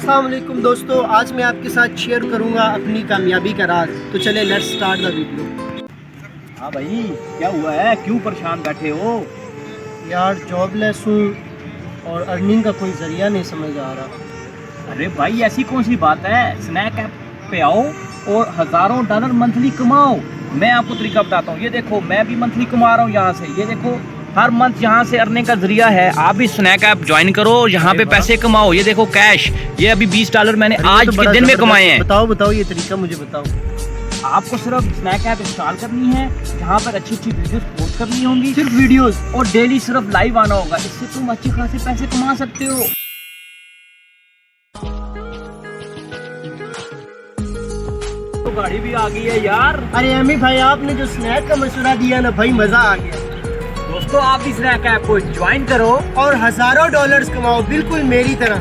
अस्सलाम वालेकुम दोस्तों, आज मैं आपके साथ शेयर करूंगा अपनी कामयाबी का राज। तो चले लेट्स स्टार्ट द वीडियो। हाँ भाई, क्या हुआ है? क्यों परेशान बैठे हो? यार जॉबलेस हूँ और अर्निंग का कोई ज़रिया नहीं समझ आ रहा। अरे भाई, ऐसी कौन सी बात है? स्नैक ऐप पे आओ और हज़ारों डॉलर मंथली कमाओ। मैं आपको तरीका बताता हूँ। ये देखो, मैं भी मंथली कमा रहा हूँ यहाँ से। ये देखो, हर मंथ यहाँ से अर्निंग का जरिया है। आप भी स्नैक ऐप ज्वाइन करो, यहाँ पे पैसे कमाओ। ये देखो कैश, ये अभी $20 मैंने आज तो के बड़ा दिन में ज़बरदस्त। कमाए हैं। बताओ ये तरीका मुझे बताओ। आपको सिर्फ स्नैक ऐप इंस्टॉल करनी है, जहाँ पर अच्छी वीडियोस पोस्ट करनी होंगी, सिर्फ वीडियोस और डेली सिर्फ लाइव आना होगा। इससे तुम अच्छे खासे पैसे कमा सकते हो। तो गाड़ी भी आ गई है यार। अरे अमी भाई, आपने जो स्नैक का मशवरा दिया ना भाई, मज़ा आ गया। दोस्तों, आप भी स्नैक ऐप को ज्वाइन करो और हज़ारों डॉलर्स कमाओ, बिल्कुल मेरी तरह।